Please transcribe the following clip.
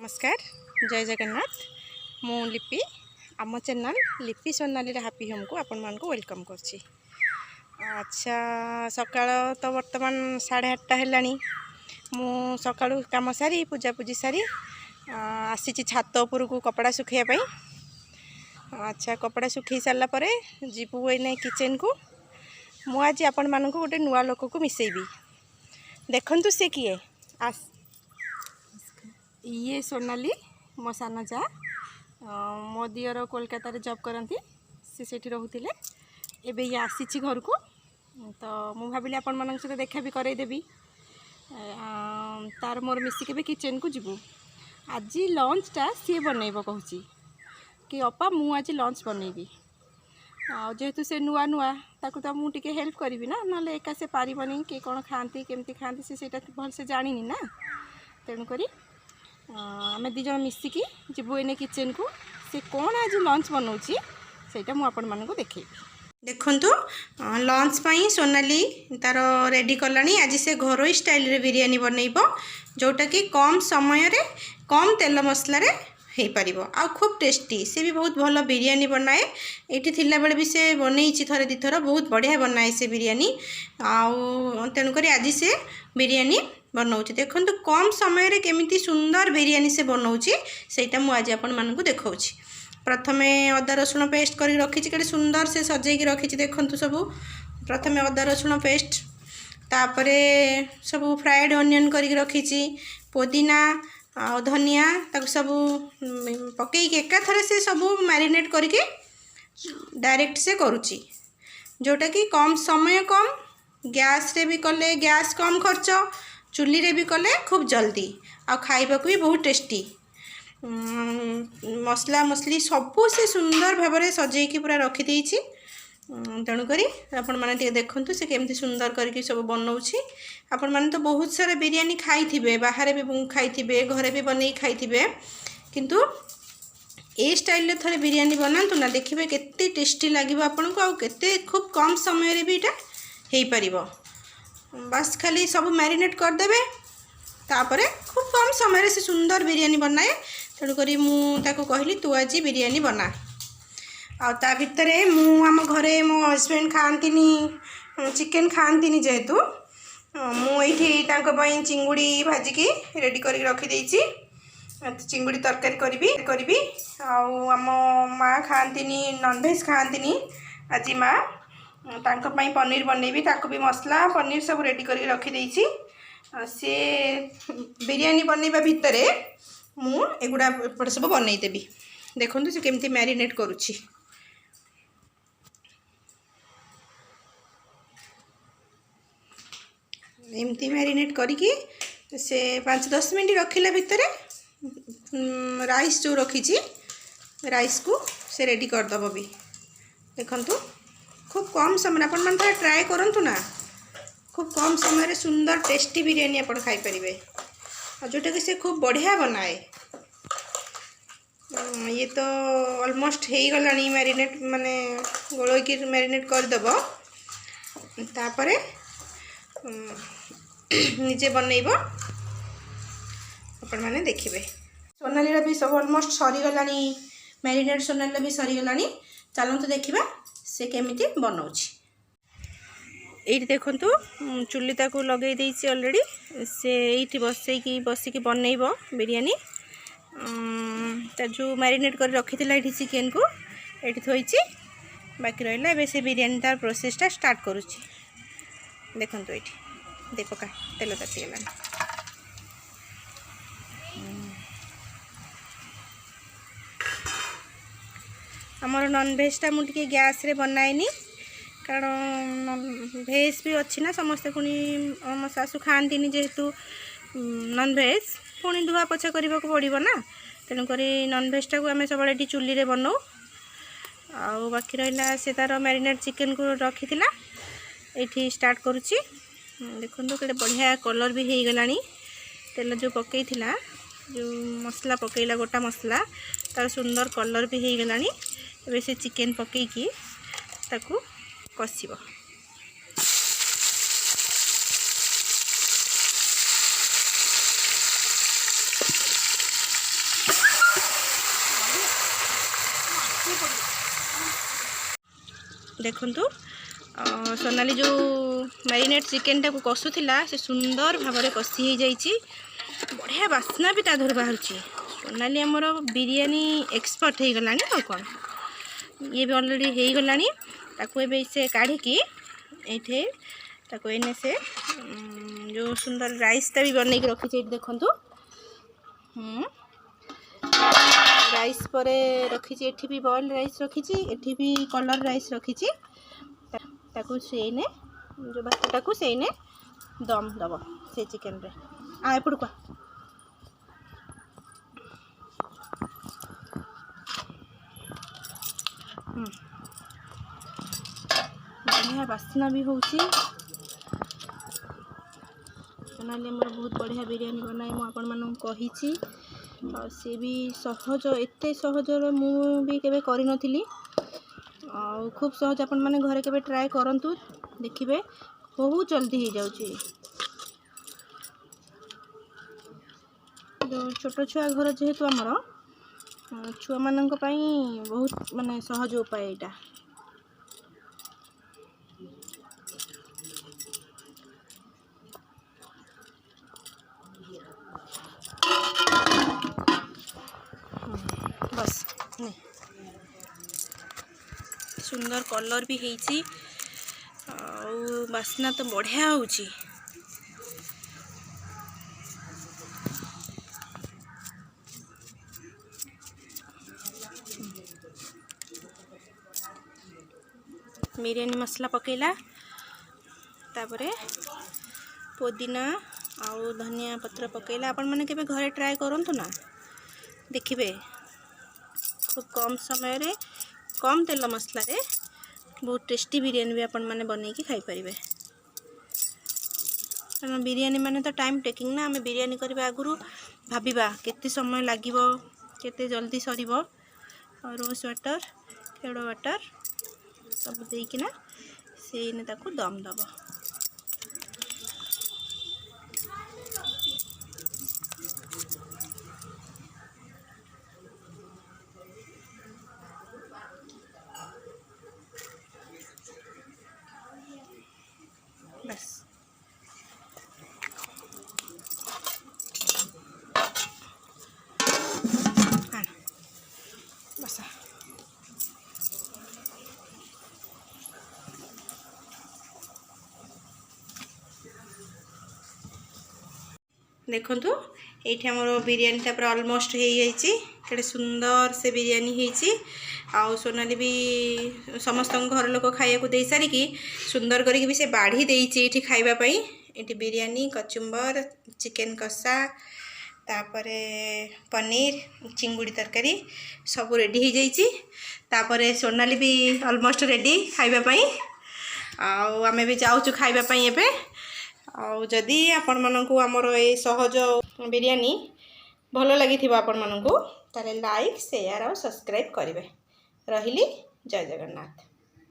नमस्कार जय जगन्नाथ मु लिपि आम चैनल लिपि सोनाली हापी होम को आपण मान को वेलकम करछि। अच्छा सकाळ तो वर्तमान 8:30 हेलानी मु सकाळू काम सारी पूजा पूजी सारी आसी छात उपर को कपड़ा सुखाइया पई। अच्छा कपड़ा सुखई सारा पर जीवु एने किचन को मु आज आपण मान को गोटे नुआ लोक को मिसेबी। देखंतु से किए ये सोनाली मो सान जा मो दियर कोलकाता रे जॉब करती से रोते एबे ये आसी घर को तो मु भाविली आपण मान सहित देखा भी करदेवी तार मोर मिसिके किचन को जीवु। आज लंचटा सी बनइब कहूँ कि अपा मु आज लंच बनइबी जेहेतु से नुआ नुआ ताकू तो मुझे टिके हेल्प करी ना ना एका से पारिबनी कि कौन खाती केमती खाती से भल से जानी ना तेणुक आम दीज मिसिकी जीवु एने किचन को से कौन आज लंच बनाऊँगी सेटा मु आपण मानक देखी। देखंतु लंच पाई सोनाली तार रेडी कलानी। आज से घरोई स्टाइल रे बिरयानी बनइब जोटा कि कम समय रे कम तेल मसला रे हो पार आ खूब टेस्टी। से भी बहुत भल बिरयानी बनाए ये थिला बेले भी से बनई थरे दी थर बहुत बढ़िया बनाए से बिरयानी आउ तेणुक आज से बिरयानी बनाऊँ। देखो कम समय रे केमिति सुंदर बिरयानी से बनाऊँ सेटा मु आज आपण मानकु देखाऊँ। प्रथमे अदा रसुण पेस्ट कर रखी के सुंदर से सजेक रखी देखु सबू। प्रथमे अदा रसुण पेस्ट तापरे सबू फ्राइड अनियन कर रखी पुदीना आ धनिया ताक सबू पकईक एका थरे से सबू मैरिनेट करके डायरेक्ट से करुच्ची जोटा कि कम समय कम गैस रे भी कले गैस कम खर्च चुली रे भी कले खूब जल्दी आ खाइबा को भी बहुत टेस्टी। मसला मसली सबू से सुंदर भाव में सजेकी पूरा रखी तेणुक आपण मैंने देखु से केमती सुंदर करके सब बनाऊँगी। आपण मैंने तो बहुत सारा बिरयानी खाई थे बाहर भी खाई थे घरे भी बन खाई थे किंतु ए स्टाइल थोड़े बिरयानी बनातु ना देखिए केते टेस्टी लगे आपन को आते खूब कम समय रे भी हो पार। बस खाली सब मैरिनेट करदे तापर खूब कम समय से सुंदर बिरयानी बनाए तेणुक मुझे कहली तू आज बिरयानी बना आ भितर आम घरे मो हस्बैंड खाती चिकेन खाती जेहेतु मुझे चिंगुड़ी भाजिकी रेडी कर रखी चिंगुड़ी तरकारी करी आम माँ खाती नॉनवेज खाती आज माँ तांई पनीर बनइबी ताको भी मसला पनीर सब रेडी कर रखी सी बिरयानी बनइबा भितर मु एगुड़ा एपट सब बनईदेवी। देखो से केमती मैरिनेट करुच्ची एमती मैरिनेट करिकी से 5-10 मिनट रखिला भितर राइस जो रखी राइस को से रेडी करदब भी। देखंतु खूब कम समय अपन मन थोड़ा ट्राए करंतु ना खूब कम समय रे सुंदर टेस्टी बिरयानी अपन खाई परिबे जोटा कि से खूब बढ़िया बनाए। ये तो ऑलमोस्ट हो गलानी मैरिनेट माने गोलोकी मैरिनेट करदब तापरे निजे बनइब आपण माने देखिबे। सोनाली भी सब ऑलमोस्ट सरीगलानी मैरिनेट सोनाली भी सरीगलानी चलतु देखिबा से केमिति बनाउछि। ये देखु चुली ताकू लगे देइछि ऑलरेडी से ये बसिकी बनइब बिरयानी जो मैरिनेट कर रखी ये चिकेन को ये थोइछि बाकी रहा ए से बिरयानी तार प्रोसेसटा स्टार्ट करुच्ची। देखो ये देख पका तेल तातीगला आमर नॉनभेजटा मुझे गैस रे बनाएनी कारण भेज भी अच्छी ना समस्ते पुणी मो शाशु खाती जेहेतु नॉनभेज पुणी धुआ पोछा करने को पड़ो ना तेणुक नॉनभेजटा को आम सब चुली रे बनाऊ आ बाकी रहा से तार मैरिनेट चिकेन को रखी ये स्टार्ट करुच्ची। देखो के बढ़िया कलर भी हो गलानी तेल जो पकई जो मसला पकईला गोटा मसला तार सुंदर कलर भी हो गलानी। ए से चिकेन पकईकी ताकू कषिब देखंतु सोनाली जो मैरिनेट चिकेन टाको कषुला से सुंदर भाव में कषि हो जाइए बढ़िया बास्ना भी तादर बाहर सोनाली आमर बिरियानी एक्सपर्ट हो गलानी और कौन ये भी ऑलरेडी हो गलानी ताको एबे से काढ़ी एठे ताको एने से जो सुंदर राइसटा भी बनई के रखी देखंतु राइस पर रखी एठी भी बॉइल्ड राइस रखी एठी भी कलर राइस रखी ताकू सेने जो भातटा को सेने दम दब से चिकेन रे आ एपड़ को बढ़िया बास्ना भी होची सोनाली आमर बहुत बढ़िया बिरियानी बनाए मु आपण मानू कही सी भी सहज एत सहज मु भी केबे करि नथिली खूब सहज आपण माने घरे केबे ट्राए करंतु देखिबे बहुत जल्दी हो जाउची जो छोट छुआ घर जेहेतु आमर छुआ मानक पई बहुत माने सहज उपाय एटा बस नहीं सुंदर कलर भी होईची बास्ना तो बढ़िया होची बिरयानी मसला पकेला तापरे पुदीना आउ धनिया पत्र पकेला आपण माने केबे घरे ट्राए करंतु ना देखिबे खूब कम समय रे कम तेल मसला रे बहुत टेस्टी बिरयानी भी आपण माने बनै की खाई परिबे कारण बिरयानी माने तो टाइम टेकिंग ना आमे बिरयानी करबा आगुरु भाबिबा केते समय लागिवो केते जल्दी सरीबो रोज वाटर केड़ो वाटर सब देकिना से ने ताकू दम दबो बस बस देखंतु एठी हमर बिरयानी ता पूरा ऑलमोस्ट हो जाइए केड़े सुंदर से बिरयानी होईची आउ सोनाली भी समस्त घर लोक खाया को दे सारी की सुंदर करके भी से बाढ़ी देइची एठी खाइबा पई एठी बिरयानी कचुम्बर चिकेन कषा तापरे पनीर चिंगुड़ी तरकारी सब रेडी हो जाइए तापरे सोनाली भी ऑलमोस्ट रेडी खाइबा पई आउ आमे भी जाउछु खाइबा पई एबे आउ जदि आपण मानकु हमर ए सहज बिरयानी भल लगी आपण मानकु ताले लाइक शेयर और सब्सक्राइब करिवे रहिली जय जगन्नाथ।